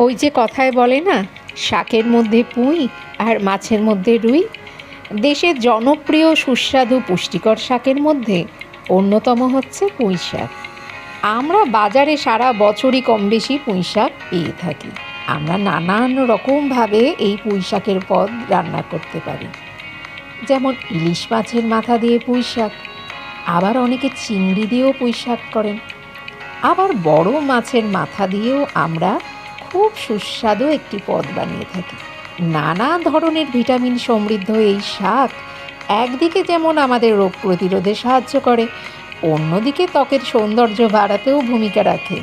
ওই যে কথায় বলে না, শাকের মধ্যে পুঁই আর মাছের মধ্যে রুই। দেশের জনপ্রিয় সুস্বাদু পুষ্টিকর শাকের মধ্যে অন্যতম হচ্ছে পুঁই শাক। আমরা বাজারে সারা বছরই কম বেশি পুঁই শাক পেয়ে থাকি। আমরা নানান রকমভাবে এই পুঁই শাকের পদ রান্না করতে পারি। যেমন ইলিশ মাছের মাথা দিয়ে পুঁই শাক, আবার অনেকে চিংড়ি দিয়েও পুঁই শাক করেন। আবার বড় মাছের মাথা দিয়েও আমরা খুব সুস্বাদু একটি পদ বানিয়ে থাকি। নানা ধরনের ভিটামিন সমৃদ্ধ এই শাক একদিকে যেমন আমাদের রোগ প্রতিরোধে সাহায্য করে, অন্যদিকে ত্বকের সৌন্দর্য বাড়াতেও ভূমিকা রাখে।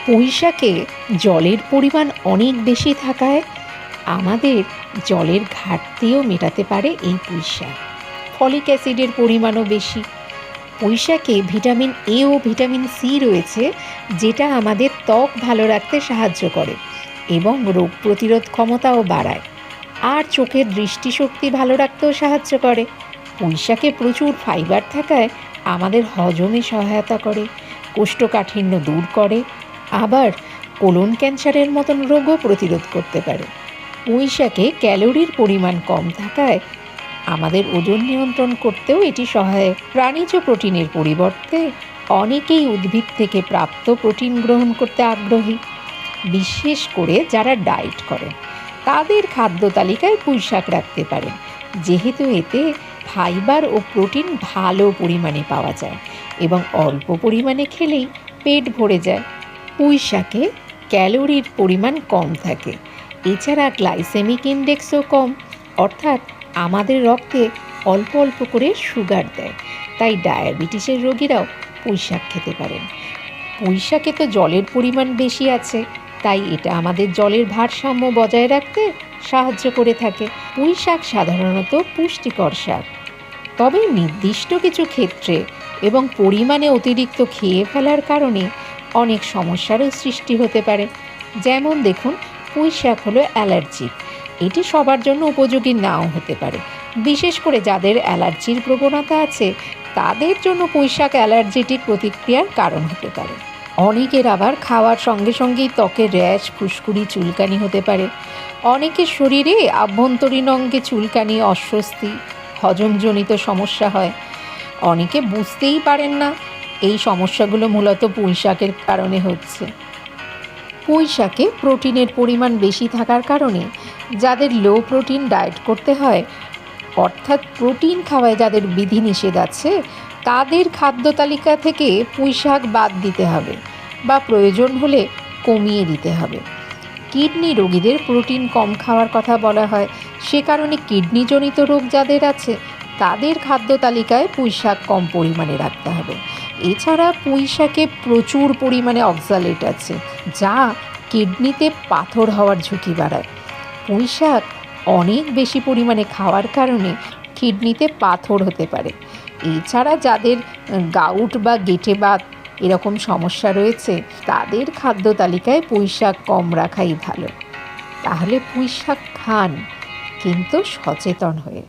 পুঁই শাকে জলের পরিমাণ অনেক বেশি থাকায় আমাদের জলের ঘাটতিও মেটাতে পারে এই পুঁই শাক। ফলিক অ্যাসিডের পরিমাণও বেশি। পুঁই শাকে ভিটামিন এ ও ভিটামিন সি রয়েছে, যেটা আমাদের ত্বক ভালো রাখতে সাহায্য করে এবং রোগ প্রতিরোধ ক্ষমতাও বাড়ায়, আর চোখের দৃষ্টিশক্তি ভালো রাখতেও সাহায্য করে। পুঁই শাকে প্রচুর ফাইবার থাকায় আমাদের হজমে সহায়তা করে, কোষ্ঠকাঠিন্য দূর করে, আবার কোলন ক্যান্সারের মতন রোগও প্রতিরোধ করতে পারে। পুঁই শাকে ক্যালোরির পরিমাণ কম থাকায় আমাদের ওজন নিয়ন্ত্রণ করতেও এটি সহায়ক। প্রাণীজ প্রোটিনের পরিবর্তে অনেকেই উদ্ভিদ থেকে প্রাপ্ত প্রোটিন গ্রহণ করতে আগ্রহী, বিশেষ করে যারা ডায়েট করেন। তাদের খাদ্য তালিকায় পুঁই শাক রাখতে পারেন, যেহেতু এতে ফাইবার ও প্রোটিন ভালো পরিমাণে পাওয়া যায় এবং অল্প পরিমাণে খেলেই পেট ভরে যায়। পুঁই শাকে ক্যালোরির পরিমাণ কম থাকে, এছাড়া গ্লাইসেমিক ইন্ডেক্সও কম, অর্থাৎ আমাদের রক্তে অল্প অল্প করে সুগার দেয়। তাই ডায়াবেটিসের রোগীরাও পুঁই শাক খেতে পারেন। পুঁই শাকে তো জলের পরিমাণ বেশি আছে, তাই এটা আমাদের জলের ভারসাম্য বজায় রাখতে সাহায্য করে থাকে। পুঁই শাক সাধারণত পুষ্টিকর শাক, তবে নির্দিষ্ট কিছু ক্ষেত্রে এবং পরিমাণে অতিরিক্ত খেয়ে ফেলার কারণে অনেক সমস্যারও সৃষ্টি হতে পারে। যেমন দেখুন, পুঁই শাক হলো অ্যালার্জিক। এটি সবার জন্য উপযোগী নাও হতে পারে, বিশেষ করে যাদের অ্যালার্জির প্রবণতা আছে তাদের জন্য পুঁই শাক অ্যালার্জেটিক প্রতিক্রিয়ার কারণ হতে পারে। অনেকের আবার খাওয়ার সঙ্গে সঙ্গেই ত্বকে র্যাশ, ফুসকুড়ি, চুলকানি হতে পারে। অনেকের শরীরে আভ্যন্তরীণ অঙ্গে চুলকানি, অস্বস্তি, হজমজনিত সমস্যা হয়। অনেকে বুঝতেই পারেন না এই সমস্যাগুলো মূলত পুঁই শাকের কারণে হচ্ছে। পুঁই শাকে প্রোটিনের পরিমাণ বেশি থাকার কারণে যাদের লো প্রোটিন ডায়েট করতে হয়, অর্থাৎ প্রোটিন খাওয়ায় যাদের বিধিনিষেধ আছে, তাদের খাদ্য তালিকা থেকে পুঁই শাক বাদ দিতে হবে বা প্রয়োজন হলে কমিয়ে দিতে হবে। কিডনি রোগীদের প্রোটিন কম খাওয়ার কথা বলা হয়, সে কারণে কিডনিজনিত রোগ যাদের আছে তাদের খাদ্য তালিকায় পুঁই শাক কম পরিমাণে রাখতে হবে। এছাড়া পুঁই শাকে প্রচুর পরিমাণে অক্সালেট আছে, যা কিডনিতে পাথর হওয়ার ঝুঁকি বাড়ায়। পুঁই শাক অনেক বেশি পরিমাণে খাওয়ার কারণে কিডনিতে পাথর হতে পারে। এছাড়া যাদের গাউট বা গেঁটে বাত এরকম সমস্যা রয়েছে, তাদের খাদ্য তালিকায় পুঁই শাক কম রাখাই ভালো। তাহলে পুঁই শাক খান, কিন্তু সচেতন হয়ে।